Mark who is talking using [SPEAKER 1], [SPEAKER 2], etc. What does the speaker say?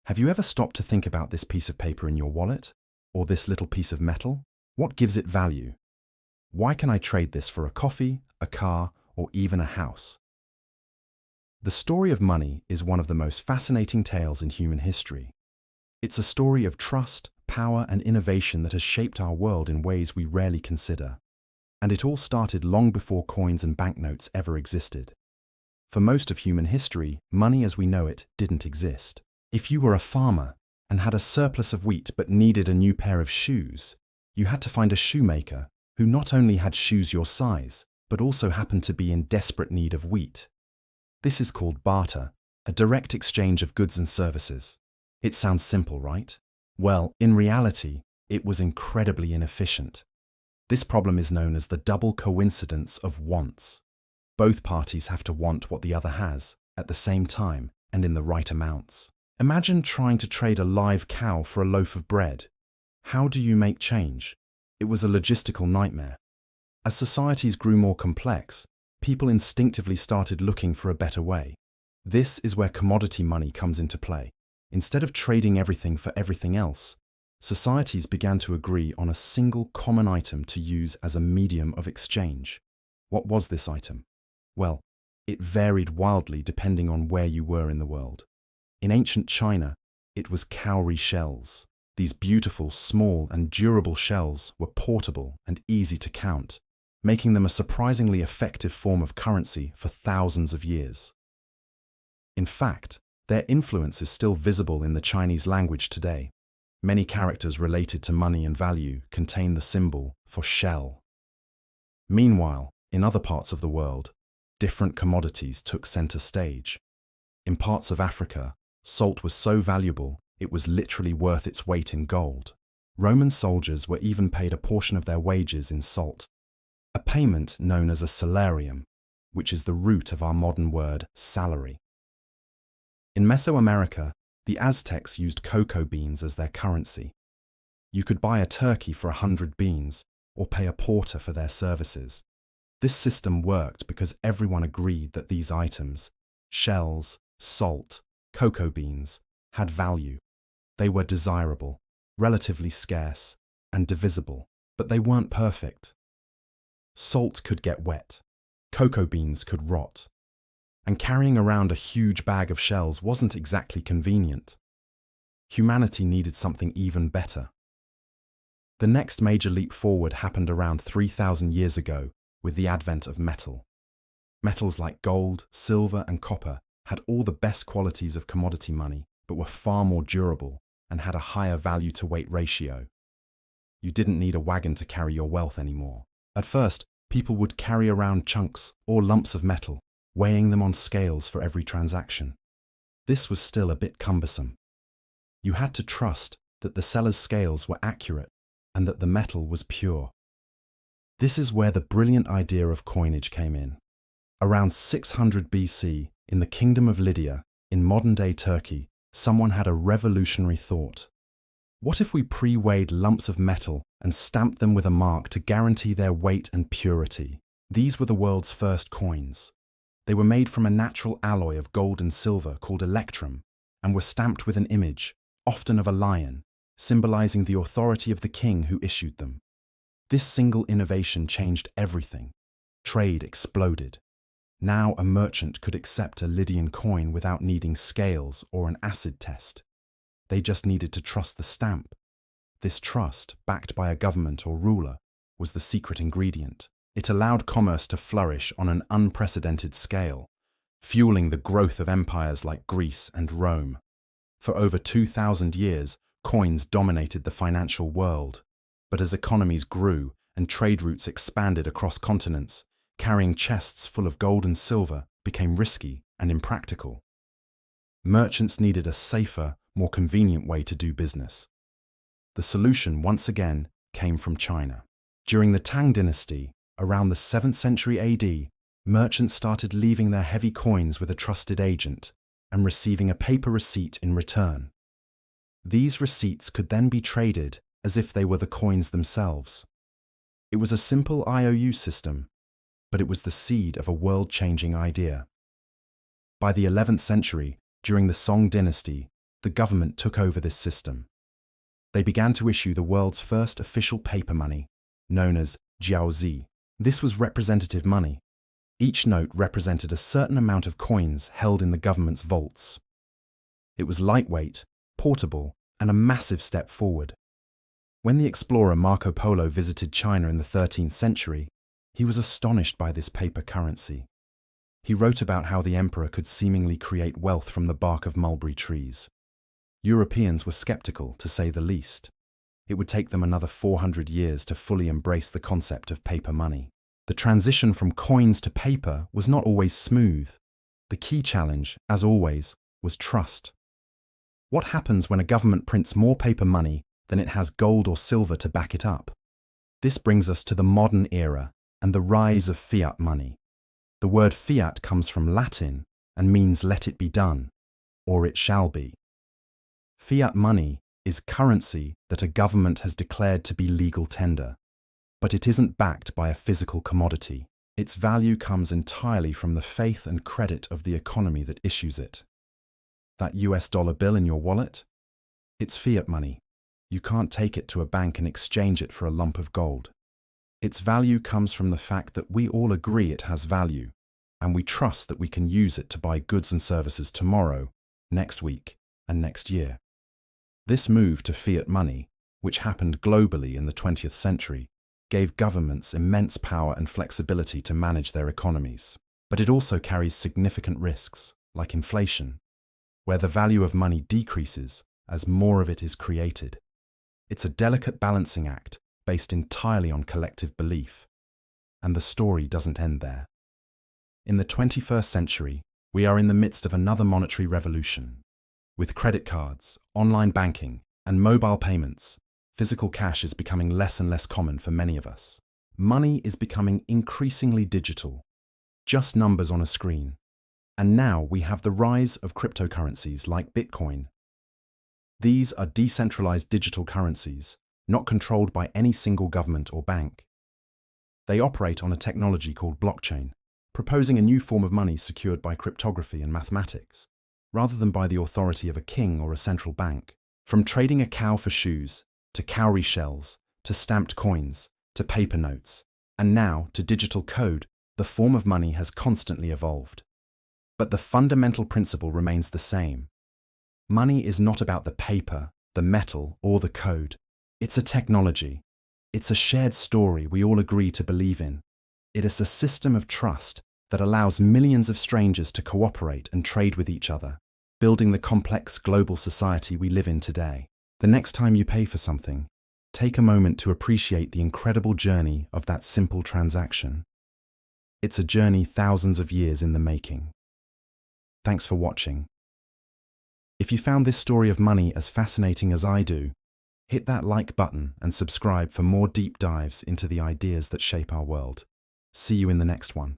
[SPEAKER 1] Have you ever stopped to think about this piece of paper in your wallet? Or this little piece of metal? What gives it value? Why can I trade this for a coffee, a car, or even a house? The story of money is one of the most fascinating tales in human history. It's a story of trust, power, and innovation that has shaped our world in ways we rarely consider. And it all started long before coins and banknotes ever existed. For most of human history, money as we know it didn't exist. If you were a farmer and had a surplus of wheat but needed a new pair of shoes, you had to find a shoemaker who not only had shoes your size, but also happened to be in desperate need of wheat. This is called barter, a direct exchange of goods and services. It sounds simple, right? Well, in reality, it was incredibly inefficient. This problem is known as the double coincidence of wants. Both parties have to want what the other has, at the same time and in the right amounts. Imagine trying to trade a live cow for a loaf of bread. How do you make change? It was a logistical nightmare. As societies grew more complex, people instinctively started looking for a better way. This is where commodity money comes into play. Instead of trading everything for everything else, societies began to agree on a single common item to use as a medium of exchange. What was this item? Well, it varied wildly depending on where you were in the world. In ancient China, it was cowrie shells. These beautiful, small, and durable shells were portable and easy to count, making them a surprisingly effective form of currency for thousands of years. In fact, their influence is still visible in the Chinese language today. Many characters related to money and value contain the symbol for shell. Meanwhile, in other parts of the world, different commodities took center stage. In parts of Africa, salt was so valuable, it was literally worth its weight in gold. Roman soldiers were even paid a portion of their wages in salt, a payment known as a salarium, which is the root of our modern word salary. In Mesoamerica, the Aztecs used cocoa beans as their currency. You could buy a turkey for 100 beans or pay a porter for their services. This system worked because everyone agreed that these items, shells, salt, cocoa beans, had value. They were desirable, relatively scarce, and divisible, but they weren't perfect. Salt could get wet, cocoa beans could rot, and carrying around a huge bag of shells wasn't exactly convenient. Humanity needed something even better. The next major leap forward happened around 3,000 years ago with the advent of metal. Metals like gold, silver, and copper had all the best qualities of commodity money, but were far more durable and had a higher value-to-weight ratio. You didn't need a wagon to carry your wealth anymore. At first, people would carry around chunks or lumps of metal, weighing them on scales for every transaction. This was still a bit cumbersome. You had to trust that the seller's scales were accurate and that the metal was pure. This is where the brilliant idea of coinage came in. Around 600 BC, in the Kingdom of Lydia, in modern-day Turkey, someone had a revolutionary thought. What if we pre-weighed lumps of metal and stamped them with a mark to guarantee their weight and purity? These were the world's first coins. They were made from a natural alloy of gold and silver called electrum and were stamped with an image, often of a lion, symbolizing the authority of the king who issued them. This single innovation changed everything. Trade exploded. Now a merchant could accept a Lydian coin without needing scales or an acid test. They just needed to trust the stamp. This trust, backed by a government or ruler, was the secret ingredient. It allowed commerce to flourish on an unprecedented scale, fueling the growth of empires like Greece and Rome. For over 2,000 years, coins dominated the financial world. But as economies grew and trade routes expanded across continents, carrying chests full of gold and silver became risky and impractical. Merchants needed a safer, more convenient way to do business. The solution, once again, came from China. During the Tang dynasty, around the 7th century AD, merchants started leaving their heavy coins with a trusted agent and receiving a paper receipt in return. These receipts could then be traded as if they were the coins themselves. It was a simple IOU system, but it was the seed of a world-changing idea. By the 11th century, during the Song dynasty, the government took over this system. They began to issue the world's first official paper money, known as jiaozi. This was representative money. Each note represented a certain amount of coins held in the government's vaults. It was lightweight, portable, and a massive step forward. When the explorer Marco Polo visited China in the 13th century, he was astonished by this paper currency. He wrote about how the emperor could seemingly create wealth from the bark of mulberry trees. Europeans were skeptical, to say the least. It would take them another 400 years to fully embrace the concept of paper money. The transition from coins to paper was not always smooth. The key challenge, as always, was trust. What happens when a government prints more paper money than it has gold or silver to back it up? This brings us to the modern era and the rise of fiat money. The word fiat comes from Latin and means let it be done, or it shall be. Fiat money is currency that a government has declared to be legal tender, but it isn't backed by a physical commodity. Its value comes entirely from the faith and credit of the economy that issues it. That US dollar bill in your wallet? It's fiat money. You can't take it to a bank and exchange it for a lump of gold. Its value comes from the fact that we all agree it has value, and we trust that we can use it to buy goods and services tomorrow, next week, and next year. This move to fiat money, which happened globally in the 20th century, gave governments immense power and flexibility to manage their economies. But it also carries significant risks, like inflation, where the value of money decreases as more of it is created. It's a delicate balancing act based entirely on collective belief. And the story doesn't end there. In the 21st century, we are in the midst of another monetary revolution. With credit cards, online banking, and mobile payments, physical cash is becoming less and less common for many of us. Money is becoming increasingly digital, just numbers on a screen. And now we have the rise of cryptocurrencies like Bitcoin. These are decentralized digital currencies, not controlled by any single government or bank. They operate on a technology called blockchain, proposing a new form of money secured by cryptography and mathematics, rather than by the authority of a king or a central bank. From trading a cow for shoes, to cowrie shells, to stamped coins, to paper notes, and now to digital code, the form of money has constantly evolved. But the fundamental principle remains the same. Money is not about the paper, the metal, or the code. It's a technology. It's a shared story we all agree to believe in. It is a system of trust that allows millions of strangers to cooperate and trade with each other, building the complex global society we live in today. The next time you pay for something, take a moment to appreciate the incredible journey of that simple transaction. It's a journey thousands of years in the making. Thanks for watching. If you found this story of money as fascinating as I do, hit that like button and subscribe for more deep dives into the ideas that shape our world. See you in the next one.